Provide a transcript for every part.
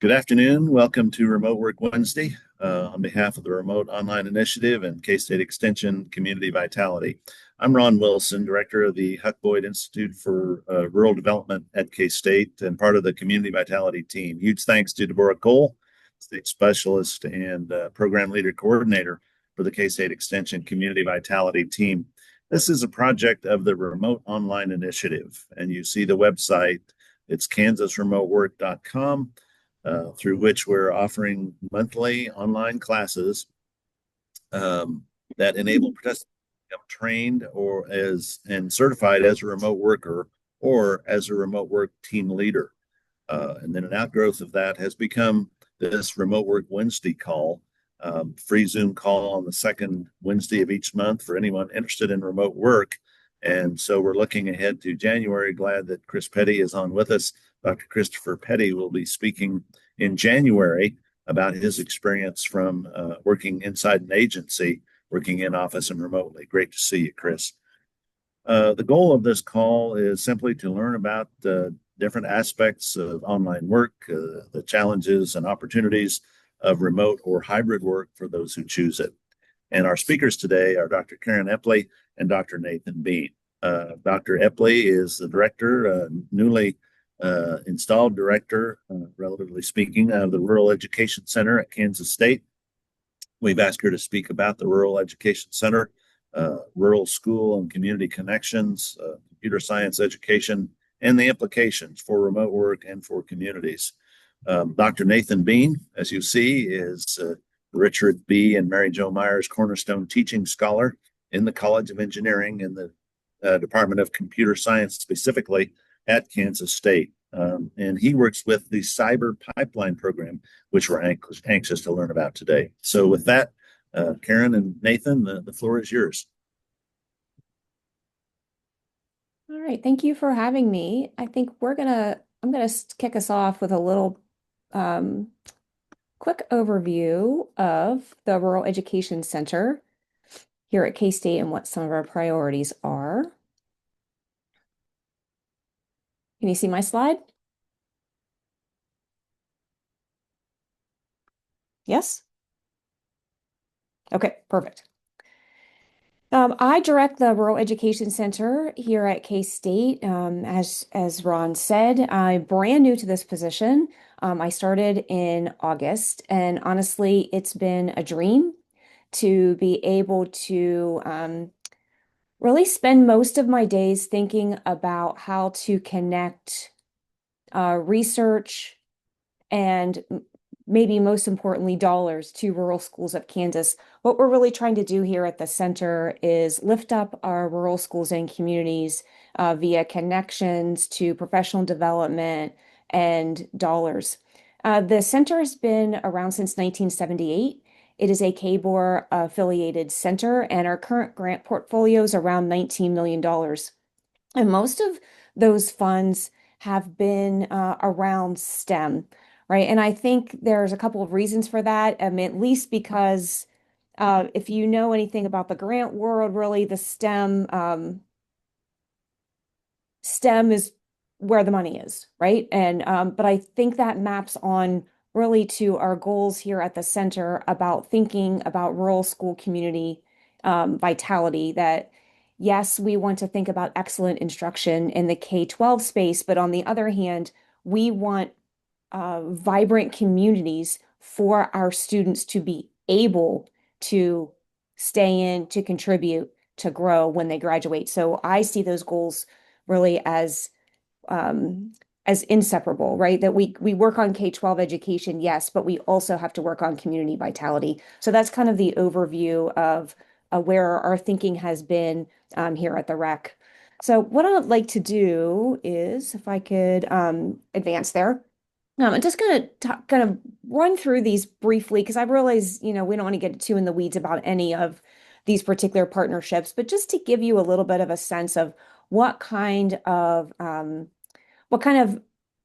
Good afternoon. Welcome to Remote Work Wednesday on behalf of the Remote Online Initiative and K-State Extension Community Vitality. I'm Ron Wilson, Director of the Huck Boyd Institute for Rural Development at K-State and part of the Community Vitality team. Huge thanks to Deborah Cole, State Specialist and Program Leader Coordinator for the K-State Extension Community Vitality team. This is a project of the Remote Online Initiative, and you see the website. It's kansasremotework.com. Through which we're offering monthly online classes that enable participants to become trained and certified as a remote worker or as a remote work team leader. And then an outgrowth of that has become this Remote Work Wednesday call, free Zoom call on the second Wednesday of each month for anyone interested in remote work. And so we're looking ahead to January. Glad that Chris Petty is on with us. Dr. Christopher Petty will be speaking in January about his experience from working inside an agency, working in office and remotely. Great to see you, Chris. The goal of this call is simply to learn about the different aspects of online work, the challenges and opportunities of remote or hybrid work for those who choose it. And our speakers today are Dr. Karen Eppley and Dr. Nathan Bean. Dr. Eppley is the director, newly installed director, relatively speaking, of the Rural Education Center at Kansas State. We've asked her to speak about the Rural Education Center, rural school and community connections, computer science education, and the implications for remote work and for communities. Dr. Nathan Bean, as you see, is Richard B. and Mary Jo Myers Cornerstone Teaching Scholar in the College of Engineering in the Department of Computer Science, specifically at Kansas State. And he works with the Cyber Pipeline Program, which we're anxious to learn about today. So with that, Karen and Nathan, the floor is yours. All right, thank you for having me. I think I'm gonna kick us off with a little quick overview of the Rural Education Center here at K-State and what some of our priorities are. Can you see my slide? Yes? Okay, perfect. I direct the Rural Education Center here at K-State. As Ron said, I'm brand new to this position. I started in August, and honestly, it's been a dream to be able to really spend most of my days thinking about how to connect research and maybe most importantly, dollars to rural schools of Kansas. What we're really trying to do here at the center is lift up our rural schools and communities via connections to professional development and dollars. The center has been around since 1978. It is a KBOR affiliated center, and our current grant portfolio is around $19 million. And most of those funds have been around STEM, right? And I think there's a couple of reasons for that. At least because if you know anything about the grant world, really the STEM is where the money is, right? And but I think that maps on really to our goals here at the center about thinking about rural school community vitality. That yes, we want to think about excellent instruction in the K-12 space, but on the other hand, we want vibrant communities for our students to be able to stay in, to contribute, to grow when they graduate. So I see those goals really as inseparable, right? That we work on K-12 education, yes, but we also have to work on community vitality. So that's kind of the overview of where our thinking has been here at the rec. So what I'd like to do is, if I could advance there. I'm just going to kind of run through these briefly because I realize, we don't want to get too in the weeds about any of these particular partnerships, but just to give you a little bit of a sense of what kind of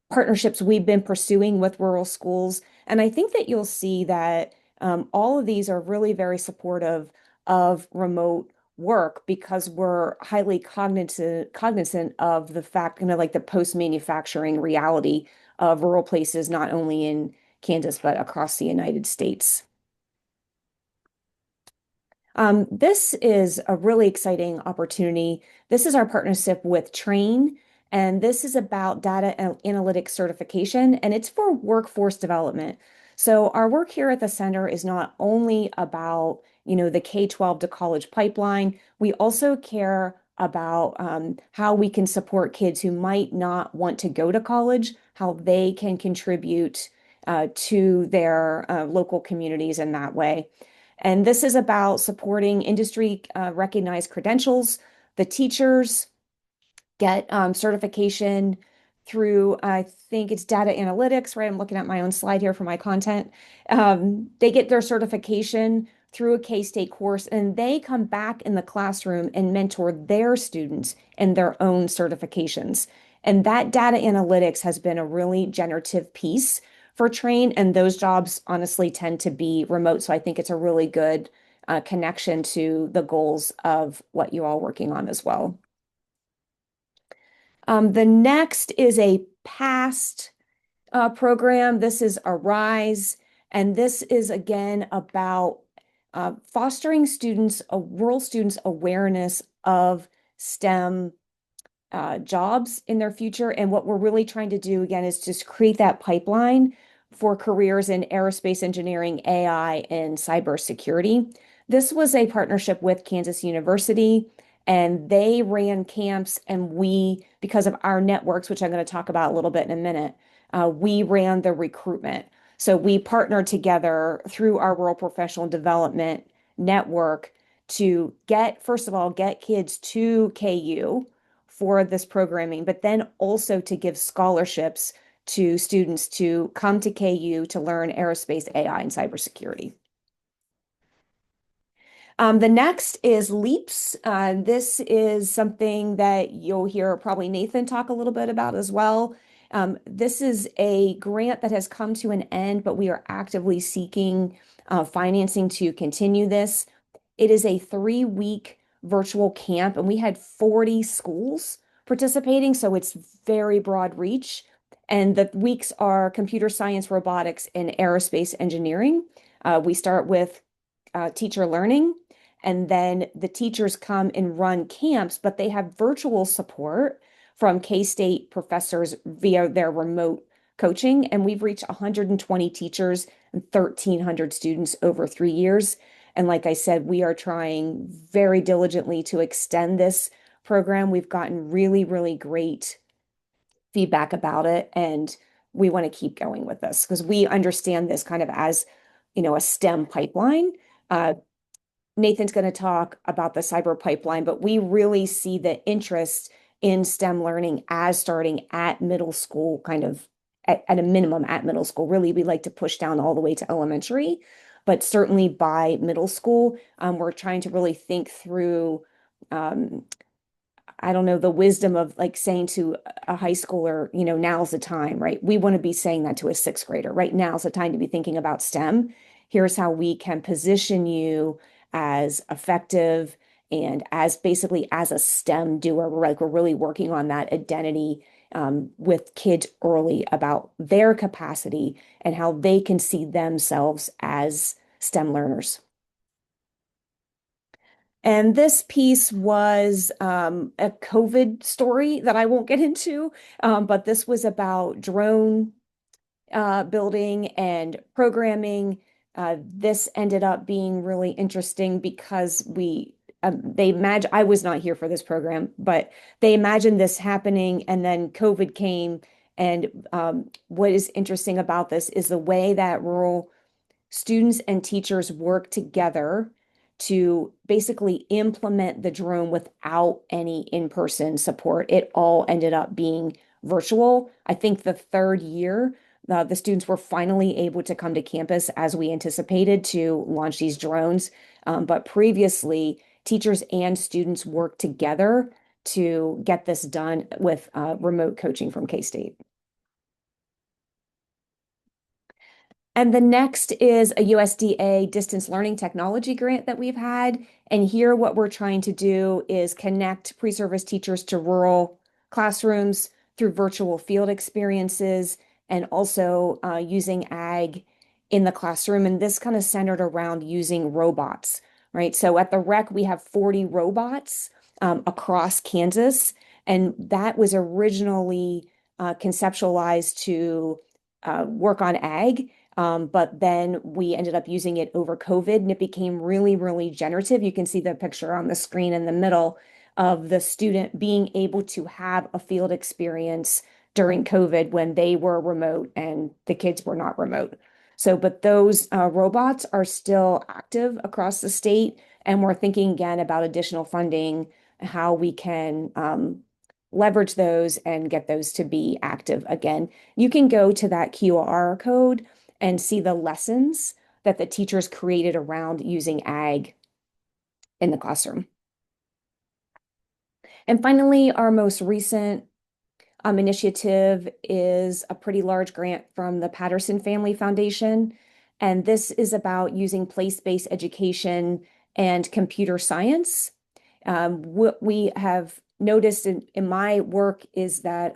partnerships we've been pursuing with rural schools. And I think that you'll see that all of these are really very supportive of remote work because we're highly cognizant of the fact, like the post-manufacturing reality of rural places, not only Kansas, but across the United States. This is a really exciting opportunity. This is our partnership with Train, and this is about data analytics certification, and it's for workforce development. So our work here at the center is not only about, the K-12 to college pipeline, we also care about how we can support kids who might not want to go to college, how they can contribute to their local communities in that way. And this is about supporting industry recognized credentials. The teachers get certification through, I think it's data analytics, right? I'm looking at my own slide here for my content. They get their certification through a K-State course, and they come back in the classroom and mentor their students in their own certifications. And that data analytics has been a really generative piece for Train, and those jobs honestly tend to be remote. So I think it's a really good connection to the goals of what you're all working on as well. The next is a past program. This is Arise, and this is again about fostering rural students' awareness of STEM jobs in their future. And what we're really trying to do again is just create that pipeline for careers in aerospace engineering, AI, and cybersecurity. This was a partnership with Kansas University, and they ran camps, and we, because of our networks, which I'm going to talk about a little bit in a minute, we ran the recruitment. So we partnered together through our Rural Professional Development Network to first of all, get kids to KU for this programming, but then also to give scholarships to students to come to KU to learn aerospace, AI, and cybersecurity. The next is LEAPS. This is something that you'll hear probably Nathan talk a little bit about as well. This is a grant that has come to an end, but we are actively seeking financing to continue this. It is a 3-week virtual camp, and we had 40 schools participating, so it's very broad reach. And the weeks are computer science, robotics, and aerospace engineering. We start with teacher learning, and then the teachers come and run camps, but they have virtual support from K-State professors via their remote coaching. And we've reached 120 teachers and 1,300 students over 3 years. And like I said, we are trying very diligently to extend this program. We've gotten really, really great feedback about it. And we want to keep going with this because we understand this kind of as, a STEM pipeline. Nathan's going to talk about the cyber pipeline, but we really see the interest in STEM learning as starting at middle school, kind of at a minimum at middle school. Really, we like to push down all the way to elementary, but certainly by middle school, we're trying to really think through I don't know, the wisdom of like saying to a high schooler, now's the time, right? We want to be saying that to a sixth grader, right? Now's the time to be thinking about STEM. Here's how we can position you as effective and as basically as a STEM doer. We're really working on that identity with kids early about their capacity and how they can see themselves as STEM learners. And this piece was a COVID story that I won't get into, but this was about drone building and programming. This ended up being really interesting because they imagine I was not here for this program, but they imagined this happening, and then COVID came. And what is interesting about this is the way that rural students and teachers work together to basically implement the drone without any in-person support. It all ended up being virtual. I think the third year, the students were finally able to come to campus as we anticipated to launch these drones. But previously, teachers and students worked together to get this done with remote coaching from K-State. And the next is a USDA distance learning technology grant that we've had. And here, what we're trying to do is connect pre-service teachers to rural classrooms through virtual field experiences and also using ag in the classroom. And this kind of centered around using robots, right? So at the rec, we have 40 robots across Kansas. And that was originally conceptualized to work on ag. But then we ended up using it over COVID and it became really, really generative. You can see the picture on the screen in the middle of the student being able to have a field experience during COVID when they were remote and the kids were not remote. So, but those robots are still active across the state, and we're thinking again about additional funding, how we can leverage those and get those to be active again. You can go to that QR code and see the lessons that the teachers created around using ag in the classroom. And finally, our most recent initiative is a pretty large grant from the Patterson Family Foundation. And this is about using place-based education and computer science. What we have noticed in my work is that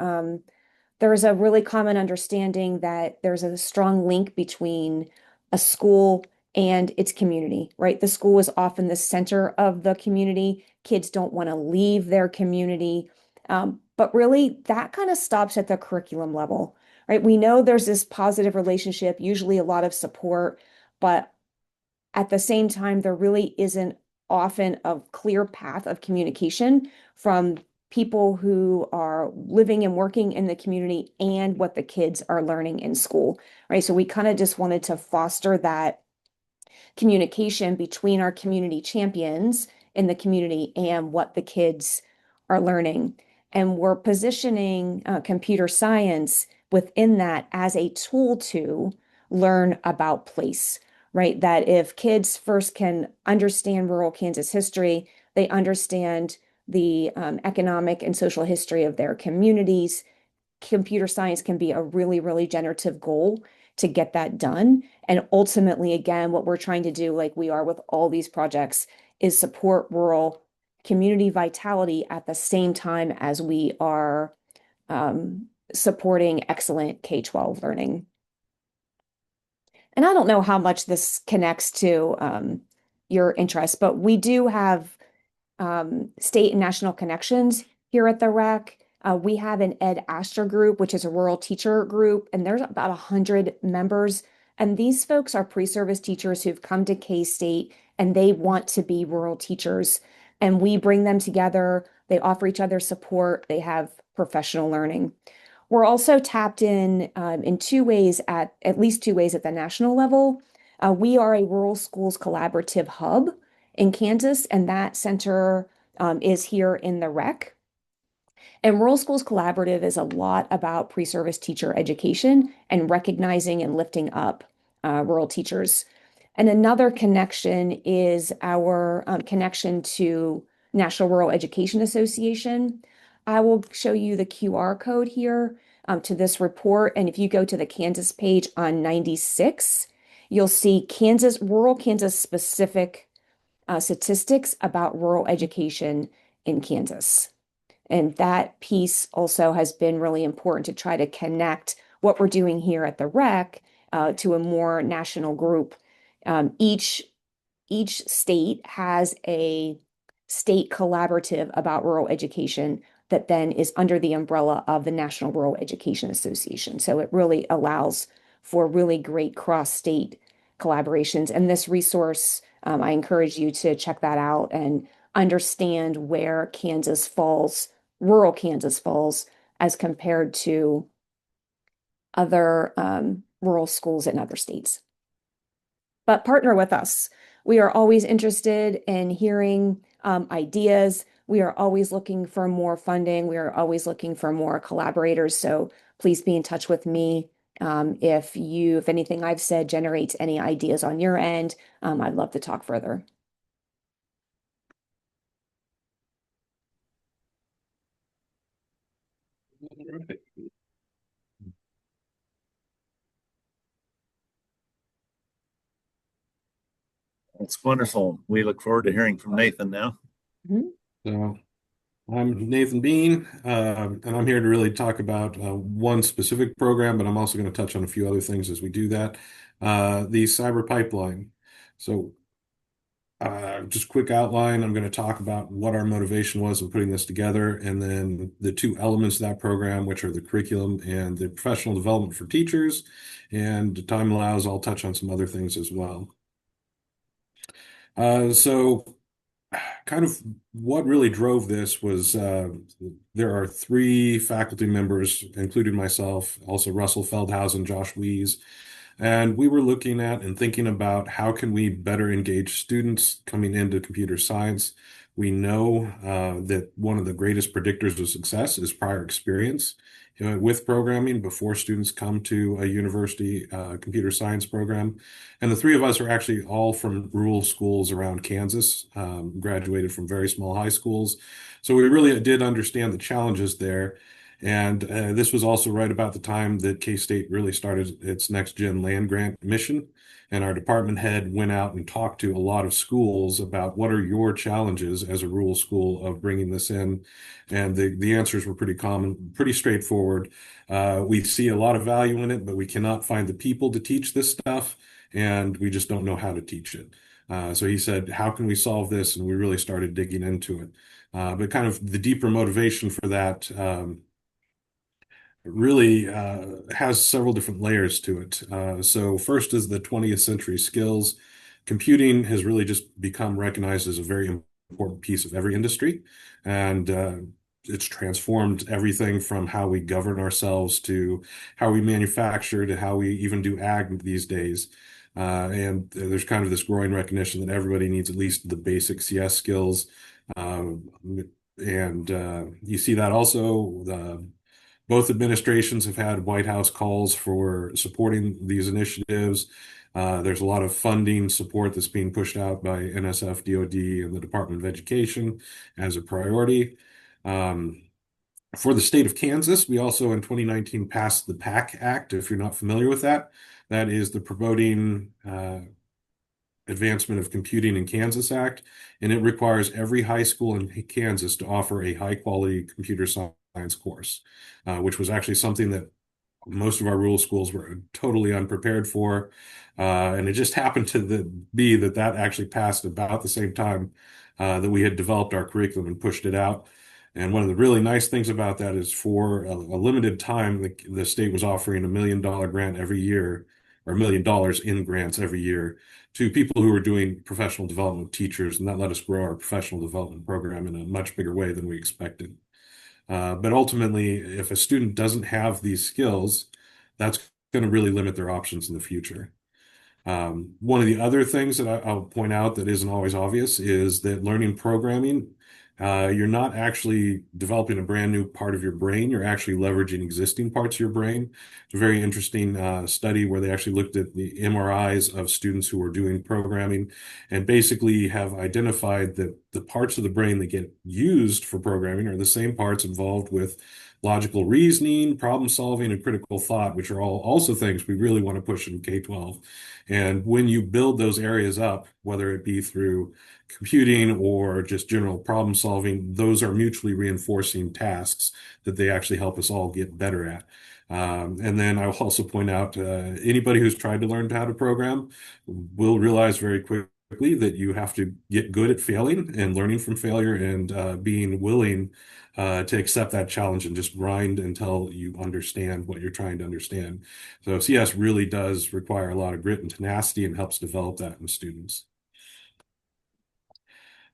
there's a really common understanding that there's a strong link between a school and its community, right? The school is often the center of the community. Kids don't want to leave their community. But really, that kind of stops at the curriculum level, right? We know there's this positive relationship, usually a lot of support, but at the same time, there really isn't often a clear path of communication from people who are living and working in the community and what the kids are learning in school, right? So we kind of just wanted to foster that communication between our community champions in the community and what the kids are learning. And we're positioning computer science within that as a tool to learn about place, right? That if kids first can understand rural Kansas history, they understand the economic and social history of their communities. Computer science can be a really, really generative goal to get that done. And ultimately, again, what we're trying to do, like we are with all these projects, is support rural community vitality at the same time as we are supporting excellent K-12 learning. And I don't know how much this connects to your interest, but we do have state and national connections here at the rec. We have an Ed Astor group, which is a rural teacher group, and there's about 100 members. And these folks are pre-service teachers who've come to K-State and they want to be rural teachers. And we bring them together. They offer each other support. They have professional learning. We're also tapped in two ways at least two ways at the national level. We are a rural schools collaborative hub in Kansas, and that center is here in the rec. And Rural Schools Collaborative is a lot about pre-service teacher education and recognizing and lifting up rural teachers. And another connection is our connection to National Rural Education Association. I will show you the QR code here to this report. And if you go to the Kansas page on 96, you'll see rural Kansas specific statistics about rural education in Kansas. And that piece also has been really important to try to connect what we're doing here at the rec to a more national group. Each state has a state collaborative about rural education that then is under the umbrella of the National Rural Education Association. So it really allows for really great cross-state collaborations. And this resource, I encourage you to check that out and understand where Kansas falls, rural Kansas falls, as compared to other rural schools in other states. But partner with us. We are always interested in hearing ideas. We are always looking for more funding. We are always looking for more collaborators. So please be in touch with me if anything I've said generates any ideas on your end. I'd love to talk further. It's wonderful. We look forward to hearing from Nathan now. Mhm. So I'm Nathan Bean, and I'm here to really talk about one specific program, but I'm also going to touch on a few other things as we do that. The cyber pipeline. So, just quick outline. I'm going to talk about what our motivation was in putting this together, and then the two elements of that program, which are the curriculum and the professional development for teachers. And if time allows, I'll touch on some other things as well. So kind of what really drove this was there are three faculty members, including myself, also Russell Feldhausen, Josh Wees, and we were looking at and thinking about how can we better engage students coming into computer science. We know that one of the greatest predictors of success is prior experience with programming before students come to a university computer science program. And the three of us are actually all from rural schools around Kansas, graduated from very small high schools. So we really did understand the challenges there. And this was also right about the time that K-State really started its next gen land grant mission. And our department head went out and talked to a lot of schools about what are your challenges as a rural school of bringing this in. And the answers were pretty common, pretty straightforward. We see a lot of value in it, but we cannot find the people to teach this stuff, and we just don't know how to teach it. So he said, how can we solve this? And we really started digging into it. But kind of the deeper motivation for that really has several different layers to it. So first is the 20th century skills. Computing has really just become recognized as a very important piece of every industry, and it's transformed everything from how we govern ourselves to how we manufacture to how we even do ag these days. And there's kind of this growing recognition that everybody needs at least the basic CS skills. Um, and you see that also. Both administrations have had White House calls for supporting these initiatives. There's a lot of funding support that's being pushed out by NSF, DoD, and the Department of Education as a priority. Um, for the state of Kansas, we also in 2019 passed the PAC Act. If you're not familiar with that, that is the Promoting Advancement of Computing in Kansas Act, and it requires every high school in Kansas to offer a high quality computer science course, which was actually something that most of our rural schools were totally unprepared for. And it just happened to be that that actually passed about the same time that we had developed our curriculum and pushed it out. And one of the really nice things about that is for a limited time, the state was offering $1 million grant every year, or $1 million in grants every year to people who were doing professional development teachers. And that let us grow our professional development program in a much bigger way than we expected. But ultimately, if a student doesn't have these skills, that's going to really limit their options in the future. One of the other things that I'll point out that isn't always obvious is that learning programming, you're not actually developing a brand new part of your brain. You're actually leveraging existing parts of your brain. It's a very interesting study where they actually looked at the MRIs of students who were doing programming and basically have identified that the parts of the brain that get used for programming are the same parts involved with logical reasoning, problem solving, and critical thought, which are all also things we really want to push in K-12. And when you build those areas up, whether it be through computing or just general problem solving, those are mutually reinforcing tasks that they actually help us all get better at. And then I will also point out anybody who's tried to learn how to program will realize very quickly that you have to get good at failing and learning from failure and being willing to accept that challenge and just grind until you understand what you're trying to understand. So CS really does require a lot of grit and tenacity and helps develop that in students.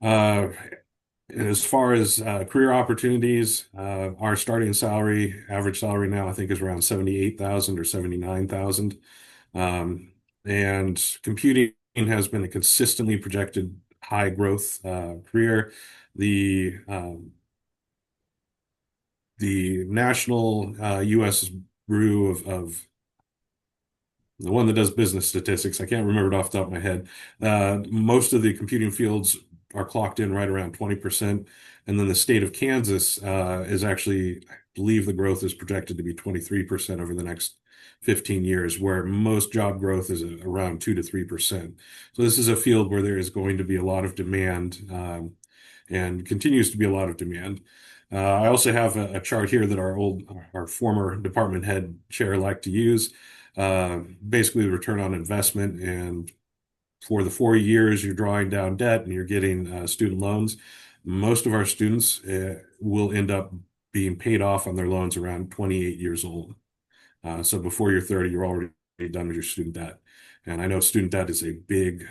Uh, as far as career opportunities, our starting salary, average salary now, I think is around 78,000 or 79,000. And computing has been a consistently projected high growth career. The um, the national U.S. Bureau of the one that does business statistics. I can't remember it off the top of my head. Most of the computing fields are clocked in right around 20%. And then the state of Kansas is actually, I believe the growth is projected to be 23% over the next 15 years, where most job growth is around 2 to 3%. So this is a field where there is going to be a lot of demand. and continues to be a lot of demand. I also have a chart here that our former department head chair liked to use. Basically, the return on investment, and for the 4 years you're drawing down debt and you're getting student loans, most of our students will end up being paid off on their loans around 28 years old. So before you're 30, you're already done with your student debt. And I know student debt is a big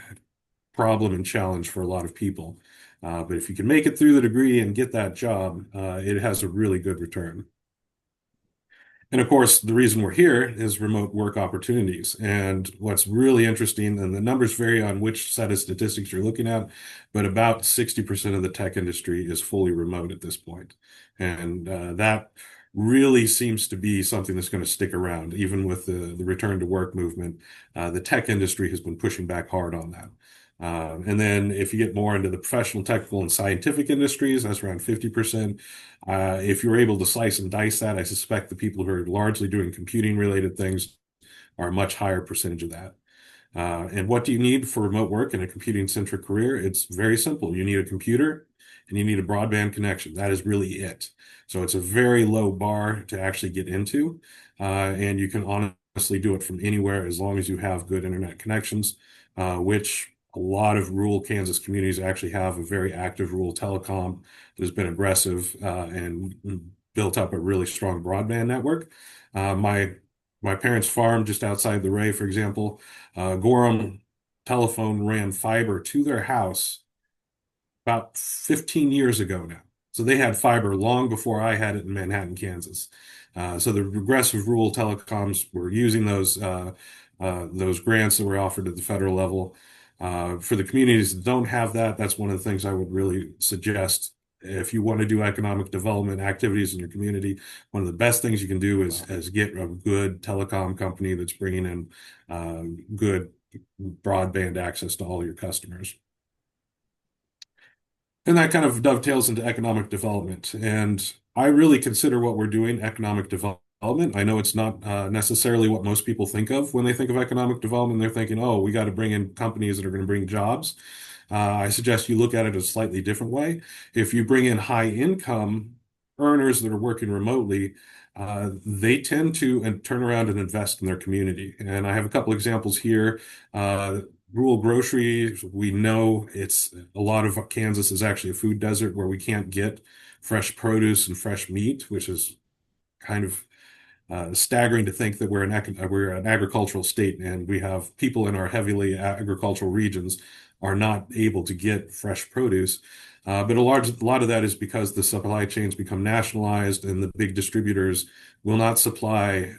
problem and challenge for a lot of people. But if you can make it through the degree and get that job, it has a really good return. And of course, the reason we're here is remote work opportunities. And what's really interesting, and the numbers vary on which set of statistics you're looking at, but about 60% of the tech industry is fully remote at this point. And that really seems to be something that's going to stick around, even with the return to work movement. The tech industry has been pushing back hard on that. And then if you get more into the professional, technical, and scientific industries, that's around 50%. If you're able to slice and dice that, I suspect the people who are largely doing computing related things are a much higher percentage of that. And what do you need for remote work in a computing centric career? It's very simple. You need a computer and you need a broadband connection. That is really it. So it's a very low bar to actually get into. And you can honestly do it from anywhere as long as you have good internet connections, which a lot of rural Kansas communities actually have a very active rural telecom that has been aggressive and built up a really strong broadband network. My parents' farm just outside the Ray, for example, Gorham Telephone ran fiber to their house about 15 years ago now. So they had fiber long before I had it in Manhattan, Kansas. So the regressive rural telecoms were using those grants that were offered at the federal level. For the communities that don't have that, that's one of the things I would really suggest. If you want to do economic development activities in your community, one of the best things you can do is get a good telecom company that's bringing in good broadband access to all your customers. And that kind of dovetails into economic development. And I really consider what we're doing economic development. I know it's not necessarily what most people think of when they think of economic development. They're thinking, oh, we got to bring in companies that are going to bring jobs. I suggest you look at it a slightly different way. If you bring in high income earners that are working remotely, they tend to turn around and invest in their community. And I have a couple examples here. Rural groceries, we know it's a lot of Kansas is actually a food desert where we can't get fresh produce and fresh meat, which is kind of staggering to think that we're an agricultural state and we have people in our heavily agricultural regions are not able to get fresh produce. But a lot of that is because the supply chains become nationalized and the big distributors will not supply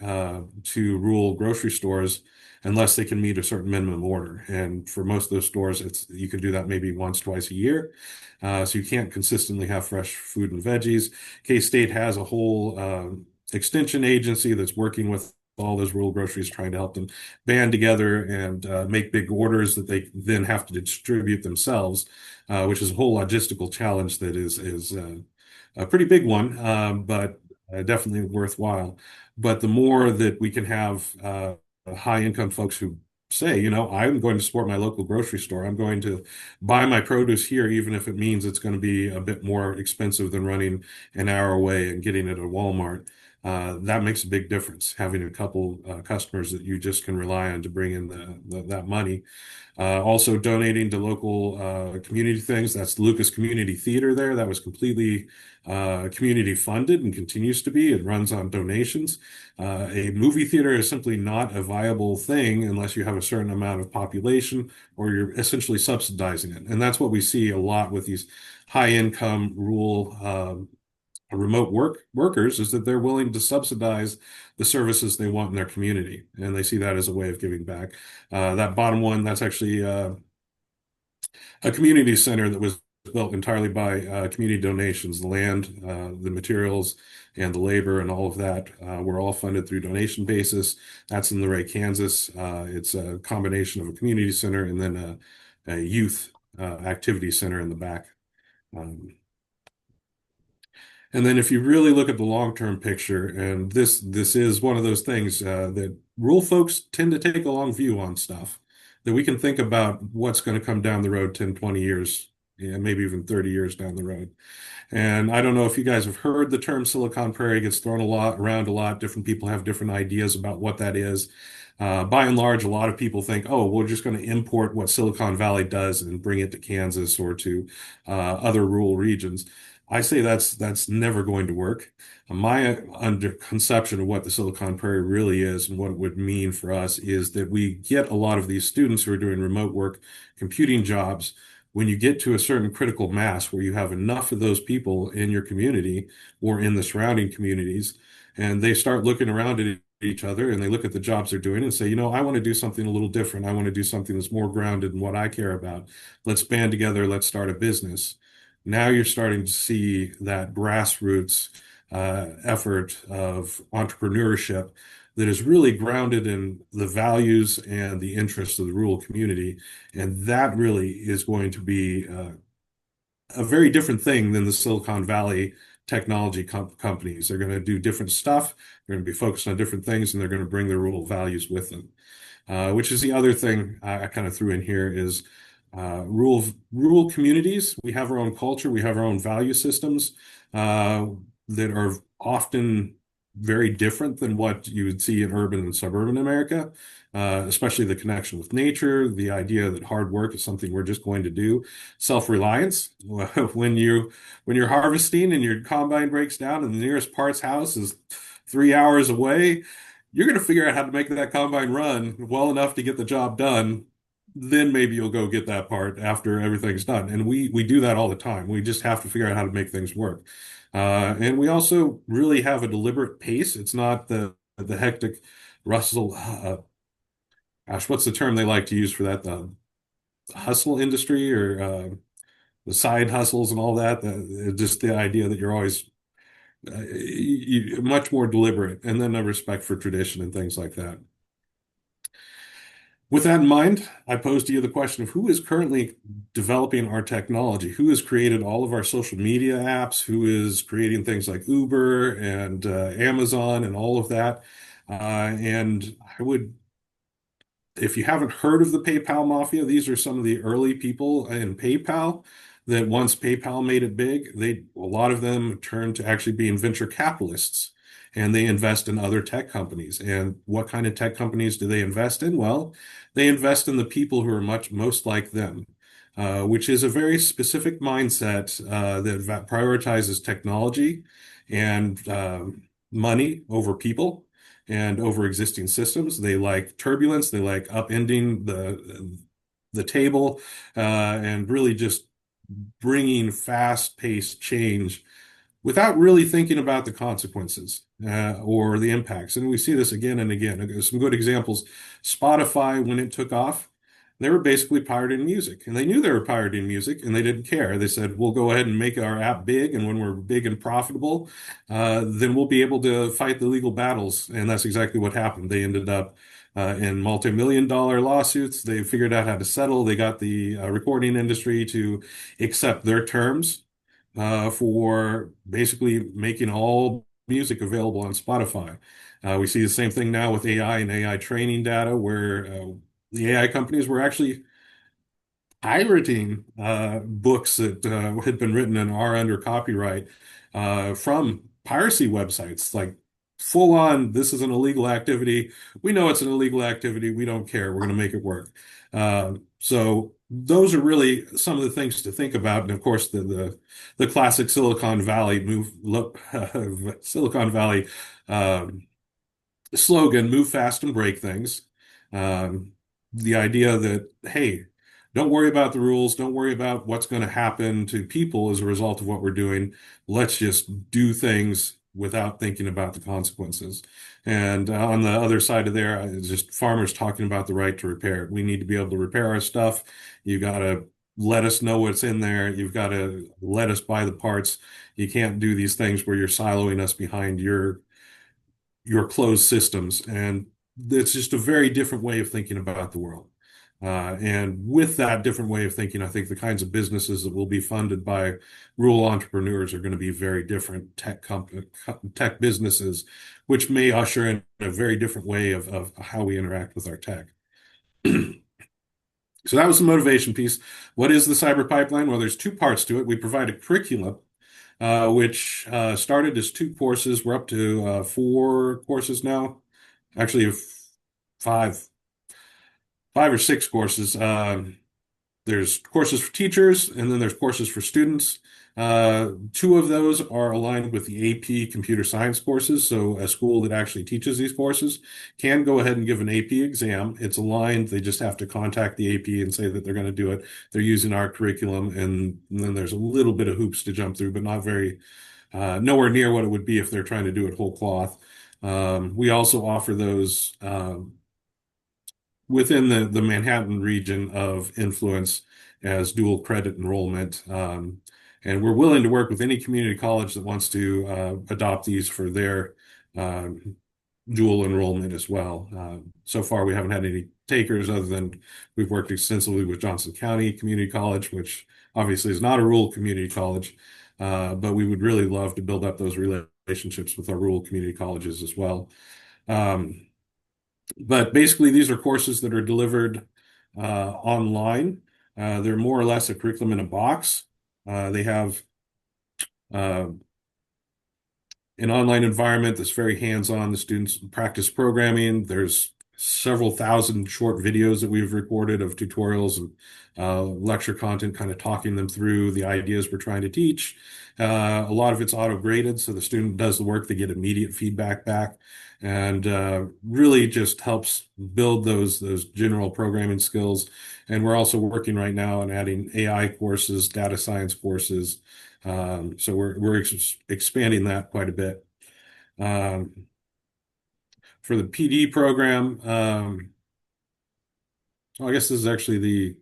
to rural grocery stores unless they can meet a certain minimum order. And for most of those stores, you can do that maybe once, twice a year. So you can't consistently have fresh food and veggies. K-State has a whole extension agency that's working with all those rural groceries, trying to help them band together and make big orders that they then have to distribute themselves, which is a whole logistical challenge that is a pretty big one, but definitely worthwhile. But the more that we can have high income folks who say, I'm going to support my local grocery store. I'm going to buy my produce here, even if it means it's going to be a bit more expensive than running an hour away and getting it at Walmart. That makes a big difference, having a couple customers that you just can rely on to bring in that money. Also donating to local community things. That's Lucas Community Theater there. That was completely community funded and continues to be. It runs on donations. A movie theater is simply not a viable thing unless you have a certain amount of population or you're essentially subsidizing it. And that's what we see a lot with these high income rural remote workers, is that they're willing to subsidize the services they want in their community, and they see that as a way of giving back. That bottom one, that's actually a community center that was built entirely by community donations. The land, the materials, and the labor, and all of that were all funded through donation basis. That's in Luray, Kansas. It's a combination of a community center and then a youth activity center in the back. And then if you really look at the long-term picture, and this is one of those things that rural folks tend to take a long view on stuff, that we can think about what's going to come down the road 10, 20 years and maybe even 30 years down the road. And I don't know if you guys have heard the term Silicon Prairie. It gets thrown a lot around a lot. Different people have different ideas about what that is. By and large, a lot of people think, oh, we're just going to import what Silicon Valley does and bring it to Kansas or to other rural regions. I say that's never going to work. My under conception of what the Silicon Prairie really is and what it would mean for us is that we get a lot of these students who are doing remote work, computing jobs. When you get to a certain critical mass where you have enough of those people in your community or in the surrounding communities, and they start looking around at each other and they look at the jobs they're doing and say, you know, I want to do something a little different. I want to do something that's more grounded in what I care about. Let's band together. Let's start a business. Now you're starting to see that grassroots effort of entrepreneurship that is really grounded in the values and the interests of the rural community. And that really is going to be a very different thing than the Silicon Valley technology companies. They're going to do different stuff. They're going to be focused on different things, and they're going to bring their rural values with them. Which is the other thing I kind of threw in here is rural communities. We have our own culture. We have our own value systems that are often very different than what you would see in urban and suburban America, especially the connection with nature, the idea that hard work is something we're just going to do, self-reliance. When you're harvesting and your combine breaks down and the nearest parts house is 3 hours away, you're going to figure out how to make that combine run well enough to get the job done. Then maybe you'll go get that part after everything's done. And we do that all the time. We just have to figure out how to make things work. And we also really have a deliberate pace. It's not the hectic rustle. Gosh, what's the term they like to use for that? The hustle industry or the side hustles and all that. Just the idea that you're always much more deliberate, and then a respect for tradition and things like that. With that in mind, I pose to you the question of who is currently developing our technology, who has created all of our social media apps, who is creating things like Uber and Amazon and all of that. And I would, if you haven't heard of the PayPal Mafia, these are some of the early people in PayPal that once PayPal made it big, a lot of them turned to actually being venture capitalists and they invest in other tech companies. And what kind of tech companies do they invest in? Well, they invest in the people who are most like them, which is a very specific mindset that prioritizes technology and money over people and over existing systems. They like turbulence. They like upending the table and really just bringing fast-paced change without really thinking about the consequences or the impacts. And we see this again and again. Some good examples. Spotify, when it took off, they were basically pirating music, and they knew they were pirating music, and they didn't care. They said, "We'll go ahead and make our app big, and when we're big and profitable, then we'll be able to fight the legal battles." And that's exactly what happened. They ended up in multi-million-dollar lawsuits. They figured out how to settle. They got the recording industry to accept their terms for basically making all music available on Spotify. We see the same thing now with AI and AI training data, where the AI companies were actually pirating books that had been written and are under copyright from piracy websites. Like full on, this is an illegal activity. We know it's an illegal activity. We don't care. We're going to make it work. So those are really some of the things to think about. And of course, the classic Silicon Valley Silicon Valley slogan, move fast and break things. The idea that, hey, don't worry about the rules, don't worry about what's going to happen to people as a result of what we're doing. Let's just do things without thinking about the consequences. And on the other side of there, it's just farmers talking about the right to repair. We need to be able to repair our stuff. You got to let us know what's in there. You've got to let us buy the parts. You can't do these things where you're siloing us behind your closed systems. And it's just a very different way of thinking about the world. And with that different way of thinking, I think the kinds of businesses that will be funded by rural entrepreneurs are going to be very different tech businesses, which may usher in a very different way of how we interact with our tech. So that was the motivation piece. What is the cyber pipeline? Well, there's two parts to it. We provide a curriculum, which started as two courses. We're up to four courses now. Actually, five, five or six courses. There's courses for teachers, and then there's courses for students. Two of those are aligned with the AP computer science courses. So a school that actually teaches these courses can go ahead and give an AP exam. It's aligned. They just have to contact the AP and say that they're going to do it. They're using our curriculum, and then there's a little bit of hoops to jump through, but not very, nowhere near what it would be if they're trying to do it whole cloth. We also offer those within the Manhattan region of influence as dual credit enrollment. And we're willing to work with any community college that wants to adopt these for their dual enrollment as well. So far, we haven't had any takers other than we've worked extensively with Johnson County Community College, which obviously is not a rural community college, but we would really love to build up those relationships with our rural community colleges as well. But basically, these are courses that are delivered online. They're more or less a curriculum in a box. They have uh, an online environment that's very hands-on. The students practice programming. There's several thousand short videos that we've recorded of tutorials and lecture content, kind of talking them through the ideas we're trying to teach. A lot of it's auto-graded, so the student does the work, they get immediate feedback back, and really just helps build those general programming skills. And we're also working right now on adding AI courses, data science courses. So we're expanding that quite a bit. Um, for the PD program, well, I guess this is actually the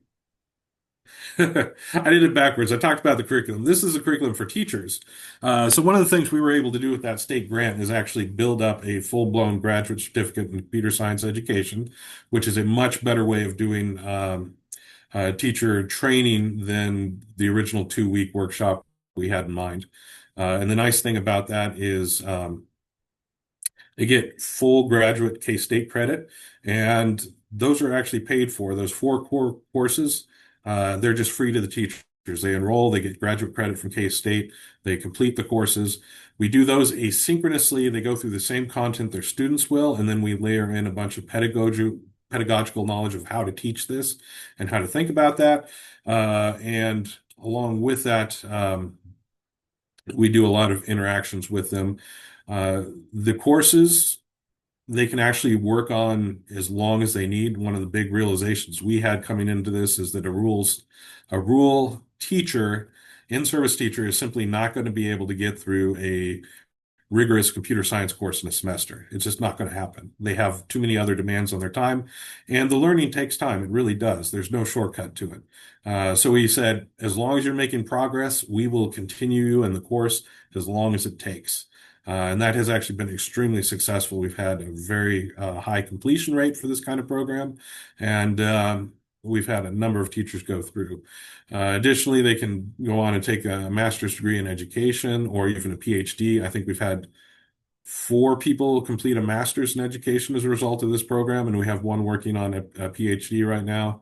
I did it backwards. I talked about the curriculum. This is a curriculum for teachers. So one of the things we were able to do with that state grant is actually build up a full-blown graduate certificate in computer science education, which is a much better way of doing teacher training than the original 2-week workshop we had in mind. And the nice thing about that is they get full graduate K-State credit, and those are actually paid for. Those four core courses, they're just free to the teachers. They enroll, they get graduate credit from K-State, they complete the courses. We do those asynchronously. They go through the same content their students will, and then we layer in a bunch of pedagogical knowledge of how to teach this and how to think about that. And along with that, we do a lot of interactions with them. The courses they can actually work on as long as they need. One of the big realizations we had coming into this is that a rural teacher, in-service teacher, is simply not going to be able to get through a rigorous computer science course in a semester. It's just not going to happen. They have too many other demands on their time, and the learning takes time. It really does. There's no shortcut to it. So we said, as long as you're making progress, we will continue you in the course as long as it takes. And that has actually been extremely successful. We've had a very high completion rate for this kind of program, and we've had a number of teachers go through. Additionally, they can go on and take a master's degree in education or even a PhD. I think we've had 4 people complete a master's in education as a result of this program, and we have one working on a PhD right now.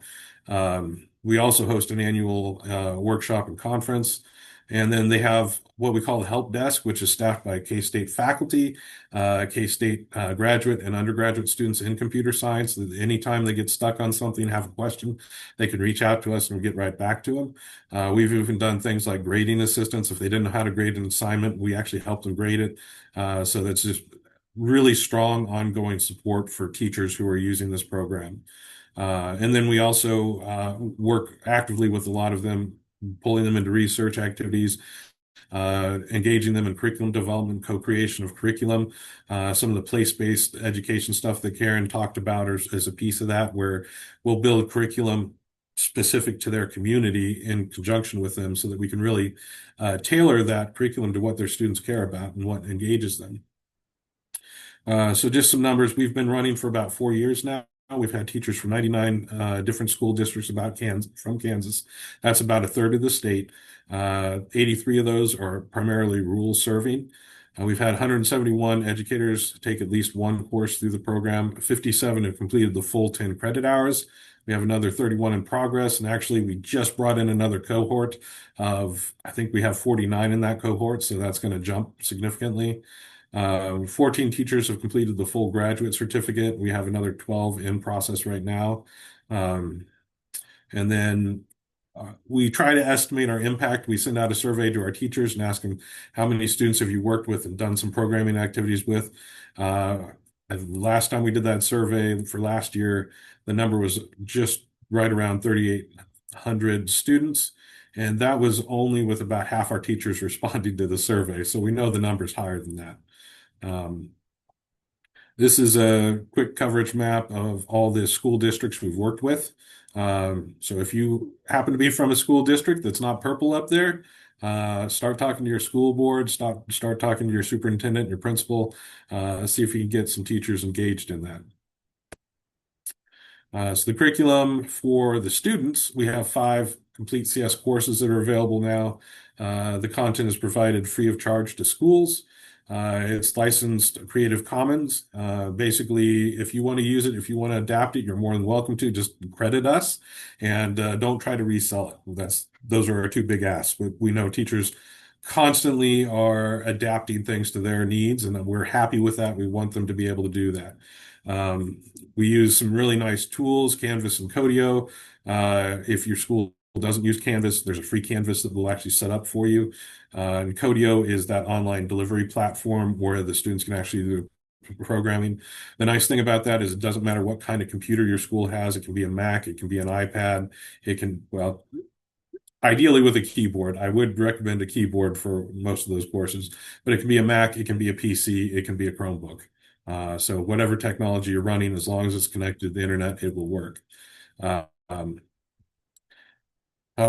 We also host an annual workshop and conference. And then they have what we call a help desk, which is staffed by K-State faculty, K-State graduate and undergraduate students in computer science. Anytime they get stuck on something, have a question, they can reach out to us and we'll get right back to them. We've even done things like grading assistance. If they didn't know how to grade an assignment, we actually help them grade it. So that's just really strong ongoing support for teachers who are using this program. And then we also work actively with a lot of them, pulling them into research activities, engaging them in curriculum development, co-creation of curriculum. Some of the place-based education stuff that Karen talked about is a piece of that, where we'll build curriculum specific to their community in conjunction with them so that we can really tailor that curriculum to what their students care about and what engages them. So just some numbers. We've been running for about 4 years now. We've had teachers from 99 different school districts from Kansas. That's about a third of the state. 83 of those are primarily rural serving. We've had 171 educators take at least one course through the program. 57 have completed the full 10 credit hours. We have another 31 in progress. And actually, we just brought in another cohort I think we have 49 in that cohort. So that's going to jump significantly. 14 teachers have completed the full graduate certificate. We have another 12 in process right now. Um, and then we try to estimate our impact. We send out a survey to our teachers and ask them, how many students have you worked with and done some programming activities with? Last time we did that survey for last year, the number was just right around 3,800 students. And that was only with about half our teachers responding to the survey. So we know the number's higher than that. Um, this is a quick coverage map of all the school districts we've worked with. So if you happen to be from a school district that's not purple up there, start talking to your school board, start talking to your superintendent, your principal, see if you can get some teachers engaged in that. So the curriculum for the students, we have 5 complete CS courses that are available now. The content is provided free of charge to schools. It's licensed Creative Commons. Basically, if you want to use it, if you want to adapt it, you're more than welcome to. Just credit us and don't try to resell it. Those are our 2 big asks. But we know teachers constantly are adapting things to their needs, and we're happy with that. We want them to be able to do that. We use some really nice tools, Canvas and Codio. If your school doesn't use Canvas, there's a free Canvas that will actually set up for you. And Codio is that online delivery platform where the students can actually do programming. The nice thing about that is it doesn't matter what kind of computer your school has. It can be a Mac, it can be an iPad, it can, well, ideally with a keyboard. I would recommend a keyboard for most of those courses, but it can be a Mac, it can be a PC, it can be a Chromebook. So whatever technology you're running, as long as it's connected to the internet, it will work. Um,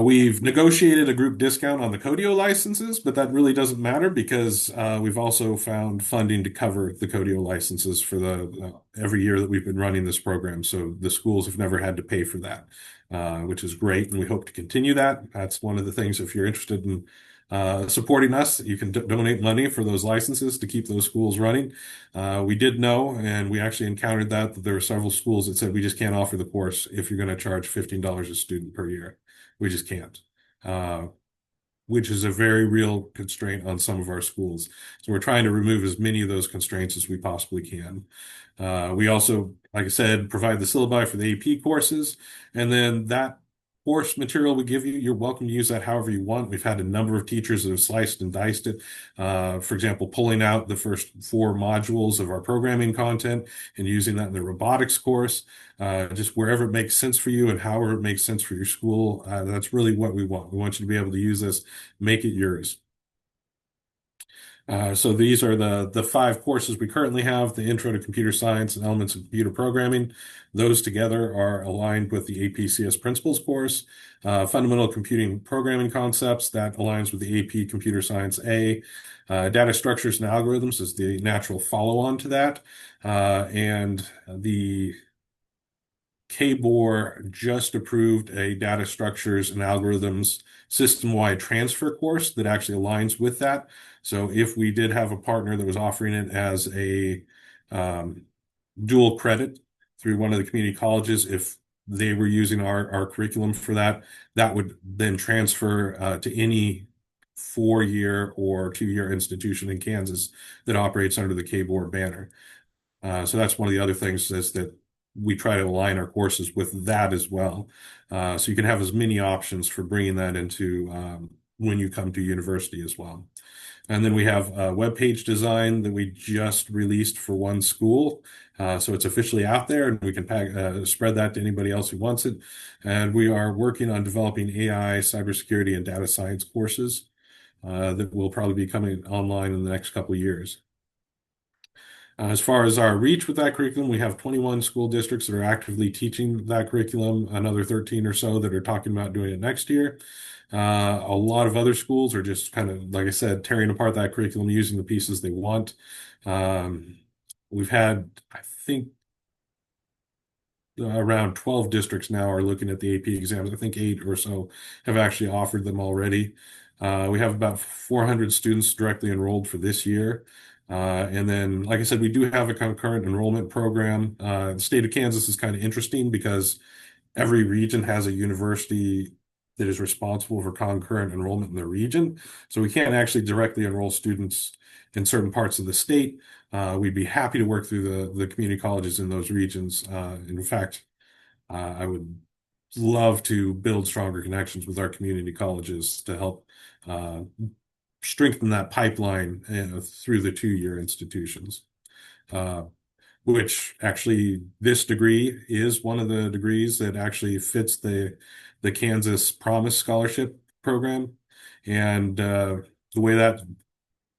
we've negotiated a group discount on the Codio licenses, but that really doesn't matter because we've also found funding to cover the Codio licenses for the every year that we've been running this program. So the schools have never had to pay for that, which is great, and we hope to continue that. That's one of the things. If you're interested in supporting us, you can donate money for those licenses to keep those schools running. We did know, and we actually encountered that there were several schools that said we just can't offer the course if you're going to charge $15 a student per year. We just can't, which is a very real constraint on some of our schools. So we're trying to remove as many of those constraints as we possibly can. We also, like I said, provide the syllabi for the AP courses, and then that course material we give you, you're welcome to use that however you want. We've had a number of teachers that have sliced and diced it. For example, pulling out the first 4 modules of our programming content and using that in the robotics course, just wherever it makes sense for you and however it makes sense for your school. That's really what we want. We want you to be able to use this, make it yours. So these are the 5 courses we currently have: the Intro to Computer Science and Elements of Computer Programming. Those together are aligned with the APCS Principles course. Fundamental Computing Programming Concepts, that aligns with the AP Computer Science A. Data Structures and Algorithms is the natural follow-on to that. And the KBOR just approved a Data Structures and Algorithms system-wide transfer course that actually aligns with that. So if we did have a partner that was offering it as a dual credit through one of the community colleges, if they were using our curriculum for that, that would then transfer to any 4-year or 2-year institution in Kansas that operates under the KBOR banner. So that's one of the other things is that we try to align our courses with that as well. So you can have as many options for bringing that into when you come to university as well. And then we have a web page design that we just released for one school. So it's officially out there, and we can spread that to anybody else who wants it. And we are working on developing AI, cybersecurity, and data science courses that will probably be coming online in the next couple of years. As far as our reach with that curriculum, we have 21 school districts that are actively teaching that curriculum, another 13 or so that are talking about doing it next year. A lot of other schools are just kind of, like I said, tearing apart that curriculum, using the pieces they want. We've had, I think, around 12 districts now are looking at the AP exams. I think 8 or so have actually offered them already. We have about 400 students directly enrolled for this year. And then, like I said, we do have a concurrent enrollment program. The state of Kansas is kind of interesting because every region has a university that is responsible for concurrent enrollment in the region. So we can't actually directly enroll students in certain parts of the state. We'd be happy to work through the community colleges in those regions. In fact, I would love to build stronger connections with our community colleges to help uh, strengthen that pipeline through the two-year institutions. Uh, which actually this degree is one of the degrees that actually fits the Kansas Promise Scholarship program. And the way that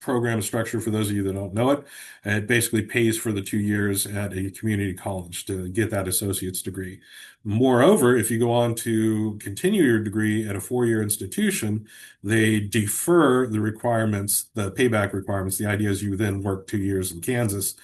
program is structured, for those of you that don't know it, it basically pays for the 2 years at a community college to get that associate's degree. Moreover, if you go on to continue your degree at a four-year institution, they defer the requirements, the payback requirements. The idea is you then work 2 years in Kansas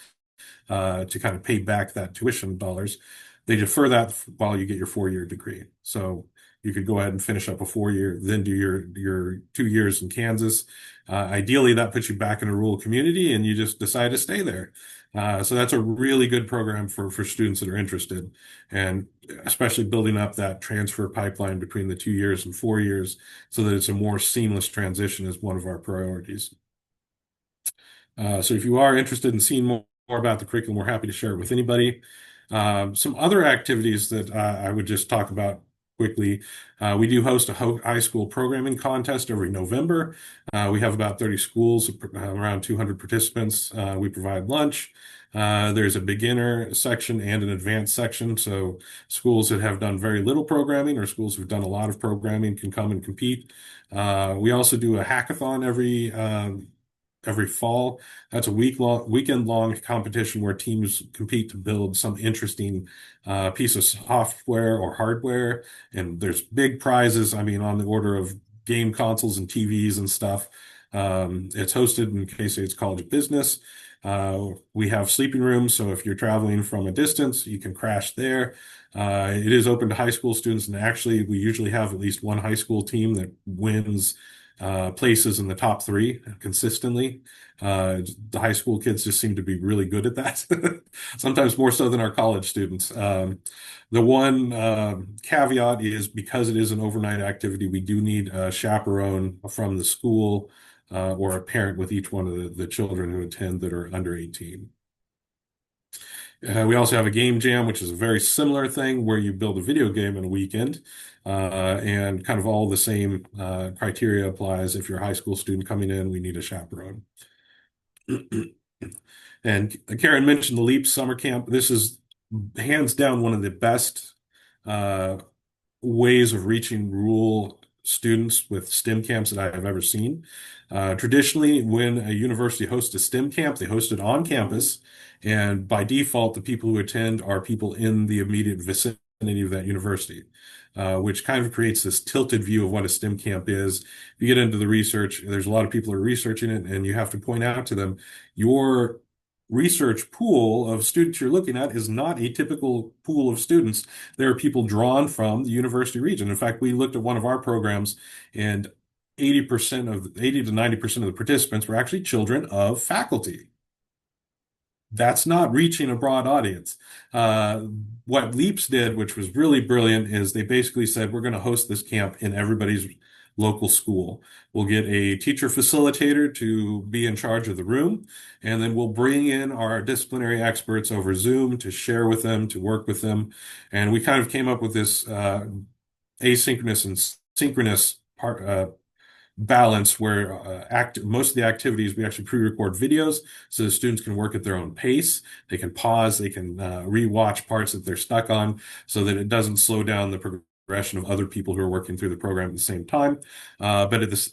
to kind of pay back that tuition dollars. They defer that while you get your four-year degree. So you could go ahead and finish up a four-year, then do your 2 years in Kansas. Ideally, that puts you back in a rural community, and you just decide to stay there. So that's a really good program for students that are interested, and especially building up that transfer pipeline between the 2 years and 4 years so that it's a more seamless transition is one of our priorities. So if you are interested in seeing more about the curriculum, we're happy to share it with anybody. Some other activities that I would just talk about quickly. We do host a high school programming contest every November. We have about 30 schools, around 200 participants. We provide lunch. There's a beginner section and an advanced section. So schools that have done very little programming or schools who've done a lot of programming can come and compete. We also do a hackathon every fall. That's a weekend long competition where teams compete to build some interesting piece of software or hardware. And there's big prizes, I mean, on the order of game consoles and TVs and stuff. It's hosted in K-State's College of Business. We have sleeping rooms, so if you're traveling from a distance, you can crash there. It is open to high school students, and actually, we usually have at least one high school team that wins places in the top three consistently. The high school kids just seem to be really good at that, sometimes more so than our college students. The one caveat is because it is an overnight activity, we do need a chaperone from the school or a parent with each one of the children who attend that are under 18. We also have a game jam, which is a very similar thing where you build a video game in a weekend, and kind of all the same criteria applies. If you're a high school student coming in, we need a chaperone. And Karen mentioned the LEAP summer camp. This is hands down one of the best ways of reaching rural students with STEM camps that I have ever seen. Traditionally, when a university hosts a STEM camp, they host it on campus, and by default, the people who attend are people in the immediate vicinity of that university, which kind of creates this tilted view of what a STEM camp is. If you get into the research, there's a lot of people who are researching it, and you have to point out to them, your research pool of students you're looking at is not a typical pool of students. There are people drawn from the university region. In fact, we looked at one of our programs, and 80 to 90% of the participants were actually children of faculty. That's not reaching a broad audience. What Leaps did, which was really brilliant, is they basically said, we're going to host this camp in everybody's local school. We'll get a teacher facilitator to be in charge of the room, and then we'll bring in our disciplinary experts over Zoom to share with them, to work with them. And we kind of came up with this asynchronous and synchronous balance where most of the activities we actually pre-record videos so the students can work at their own pace. They can pause, they can re-watch parts that they're stuck on so that it doesn't slow down the progression of other people who are working through the program at the same time. But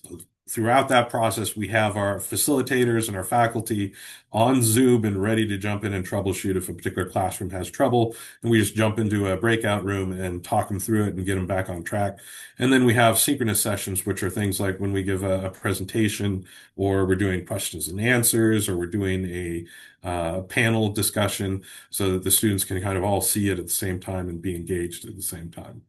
throughout that process, we have our facilitators and our faculty on Zoom and ready to jump in and troubleshoot if a particular classroom has trouble. And we just jump into a breakout room and talk them through it and get them back on track. And then we have synchronous sessions, which are things like when we give a presentation, or we're doing questions and answers, or we're doing a panel discussion so that the students can kind of all see it at the same time and be engaged at the same time.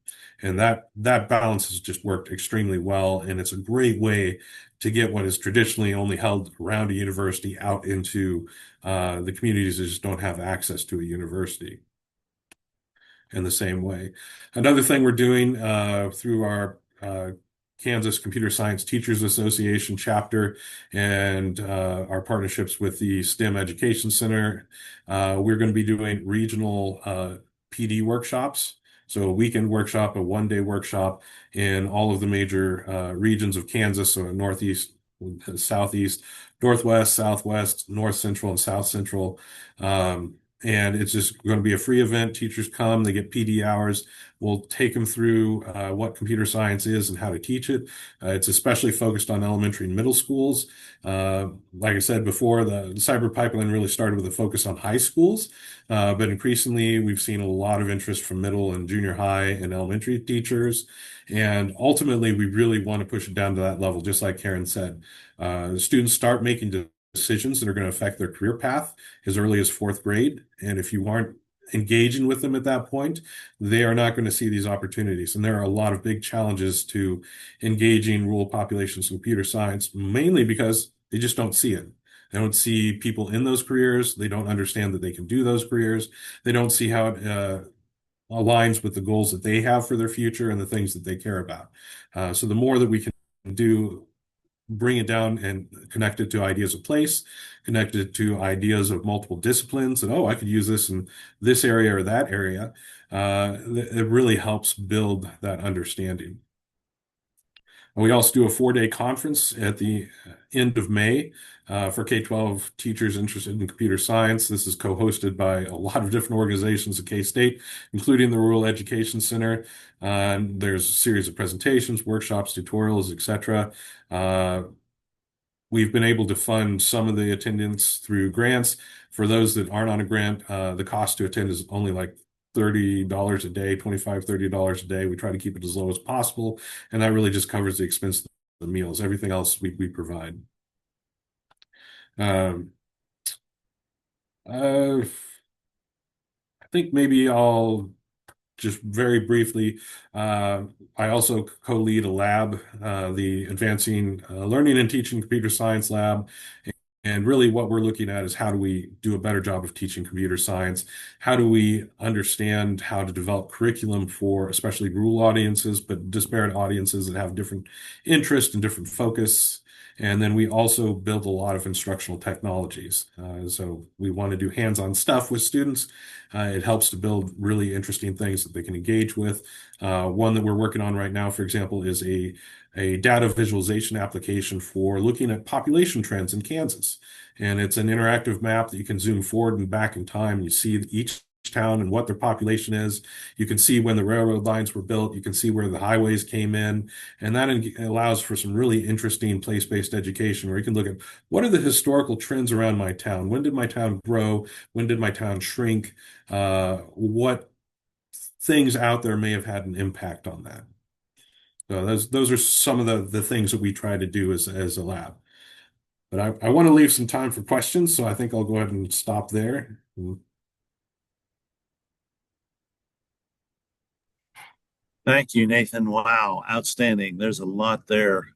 And that balance has just worked extremely well, and it's a great way to get what is traditionally only held around a university out into the communities that just don't have access to a university. in the same way. Another thing we're doing through our Kansas Computer Science Teachers Association chapter and our partnerships with the STEM Education Center, we're going to be doing regional PD workshops. So a weekend workshop, a one-day workshop in all of the major regions of Kansas, so Northeast, Southeast, Northwest, Southwest, North Central, and South Central. And it's just going to be a free event. Teachers come, they get PD hours. We'll take them through what computer science is and how to teach it. It's especially focused on elementary and middle schools. Like I said before, the cyber pipeline really started with a focus on high schools, but increasingly we've seen a lot of interest from middle and junior high and elementary teachers. And ultimately, we really want to push it down to that level, just like Karen said. Students start making decisions that are going to affect their career path as early as fourth grade. And if you aren't engaging with them at that point, they are not going to see these opportunities. And there are a lot of big challenges to engaging rural populations in computer science, mainly because they just don't see it. They don't see people in those careers. They don't understand that they can do those careers. They don't see how it aligns with the goals that they have for their future and the things that they care about. So the more that we can do, bring it down and connect it to ideas of place, connect it to ideas of multiple disciplines, and oh, I could use this in this area or that area. It really helps build that understanding. And we also do a 4-day conference at the end of May for K-12 teachers interested in computer science. This is co-hosted by a lot of different organizations at K-State, including the Rural Education Center. There's a series of presentations, workshops, tutorials, etc. We've been able to fund some of the attendance through grants. For those that aren't on a grant, the cost to attend is only like $30 a day, $25, $30 a day. We try to keep it as low as possible, and that really just covers the expense of the meals. Everything else we provide. Um, I think maybe I'll just very briefly, I also co-lead a lab, the Advancing Learning and Teaching Computer Science Lab. And really what we're looking at is how do we do a better job of teaching computer science? How do we understand how to develop curriculum for especially rural audiences, but disparate audiences that have different interest and different focus? And then we also build a lot of instructional technologies. So we want to do hands-on stuff with students. It helps to build really interesting things that they can engage with. One that we're working on right now, for example, is a data visualization application for looking at population trends in Kansas. And it's an interactive map that you can zoom forward and back in time. You see each town and what their population is. You can see when the railroad lines were built. You can see where the highways came in. And that allows for some really interesting place-based education where you can look at what are the historical trends around my town? When did my town grow? When did my town shrink? What things out there may have had an impact on that? So those are some of the things that we try to do as a lab. But I want to leave some time for questions, so I think I'll go ahead and stop there. Thank you, Nathan. Wow, outstanding. There's a lot there.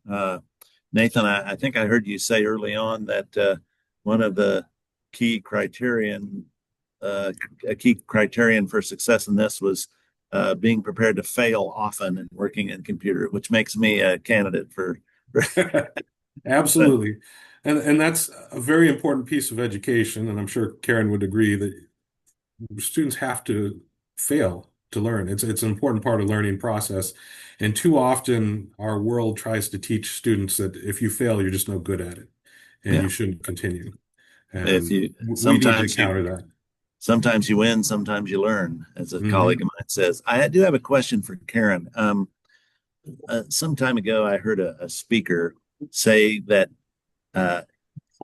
Nathan, I think I heard you say early on that one of the key criterion, a key criterion for success in this was being prepared to fail often and working in computer, which makes me a candidate for. Absolutely. And that's a very important piece of education. And I'm sure Karen would agree that students have to fail to learn. It's an important part of the learning process. And too often our world tries to teach students that if you fail, you're just no good at it and Yeah. you shouldn't continue. If And you we need to counter that. sometimes you win, sometimes you learn, as a colleague Mhm. of mine says. I do have a question for Karen. Some time ago, I heard a speaker say that uh,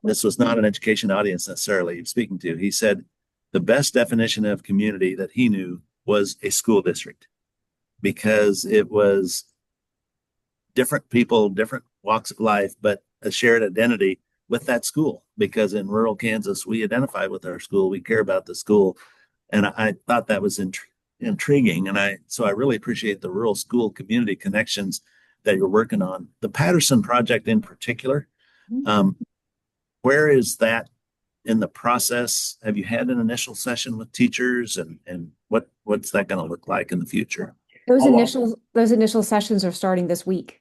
this was not an education audience necessarily he was speaking to. He said the best definition of community that he knew was a school district because it was different people, different walks of life, but a shared identity with that school. Because in rural Kansas, we identify with our school, we care about the school, and I thought that was intriguing. And I really appreciate the rural school community connections that you're working on. The Patterson project in particular, um, where is that in the process? Have you had an initial session with teachers, and what's that going to look like in the future? Those initial sessions are starting this week.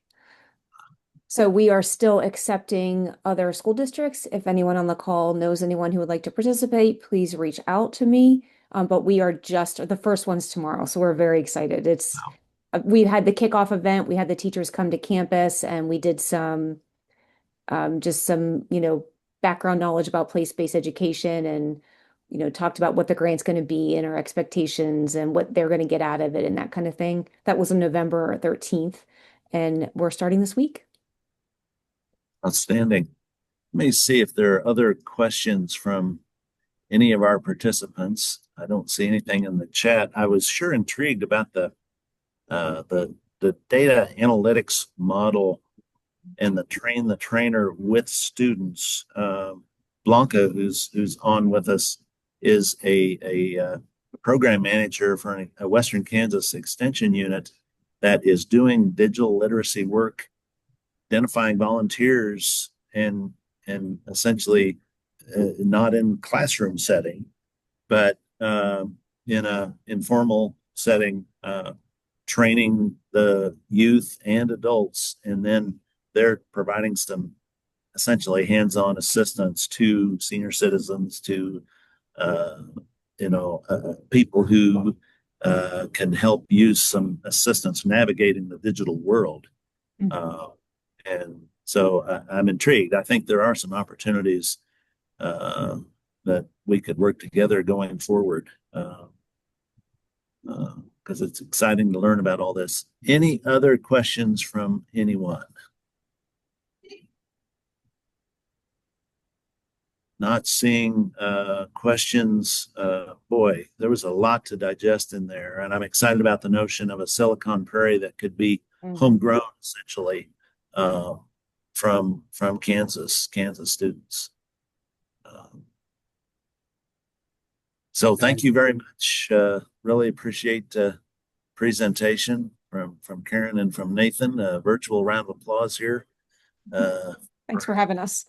So we are still accepting other school districts. If anyone on the call knows anyone who would like to participate, please reach out to me. But we are just the first ones tomorrow, so we're very excited. We had the kickoff event, we had the teachers come to campus, and we did just some, background knowledge about place-based education, and talked about what the grant's going to be and our expectations and what they're going to get out of it and that kind of thing. That was on November 13th, and we're starting this week. Outstanding. Let me see if there are other questions from any of our participants. I don't see anything in the chat. I was sure intrigued about the data analytics model and the train the trainer with students. Blanca, who's on with us, is a program manager for a Western Kansas extension unit that is doing digital literacy work, identifying volunteers, and essentially not in classroom setting, but in a informal setting, training the youth and adults, and then they're providing some essentially hands-on assistance to senior citizens, to people who can help use some assistance navigating the digital world. And so I'm intrigued. I think there are some opportunities that we could work together going forward, because it's exciting to learn about all this. Any other questions from anyone? Not seeing questions. Boy, there was a lot to digest in there, and I'm excited about the notion of a Silicon Prairie that could be homegrown, essentially, from Kansas students. So thank you very much. Really appreciate the presentation from Karen and from Nathan. A virtual round of applause here. Thanks for having us.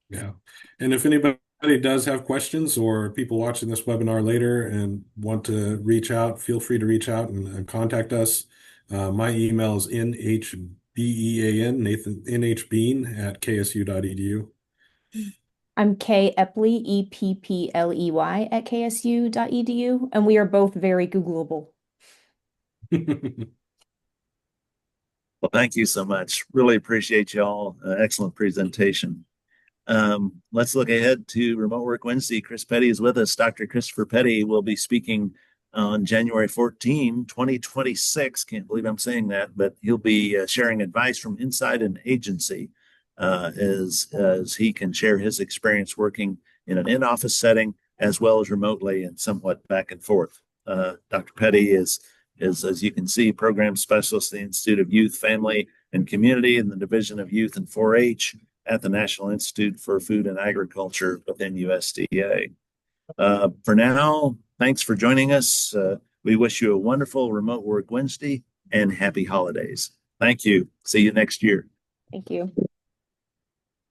Yeah. And if anybody does have questions, or people watching this webinar later and want to reach out, feel free to reach out and contact us. My email is nhbean, Nathan, nhbean at ksu.edu. I'm Kay Eppley, Eppley at ksu.edu, and we are both very Googleable. Well, thank you so much. Really appreciate y'all. Excellent presentation. Let's look ahead to Remote Work Wednesday. Chris Petty is with us. Dr. Christopher Petty will be speaking on January 14, 2026. Can't believe I'm saying that, but he'll be sharing advice from inside an agency as he can share his experience working in an in-office setting as well as remotely and somewhat back and forth. Dr. Petty is, as you can see, program specialist in the Institute of Youth, Family, and Community in the Division of Youth and 4-H at the National Institute for Food and Agriculture within USDA. For now, thanks for joining us. We wish you a wonderful Remote Work Wednesday and happy holidays. Thank you. See you next year. Thank you.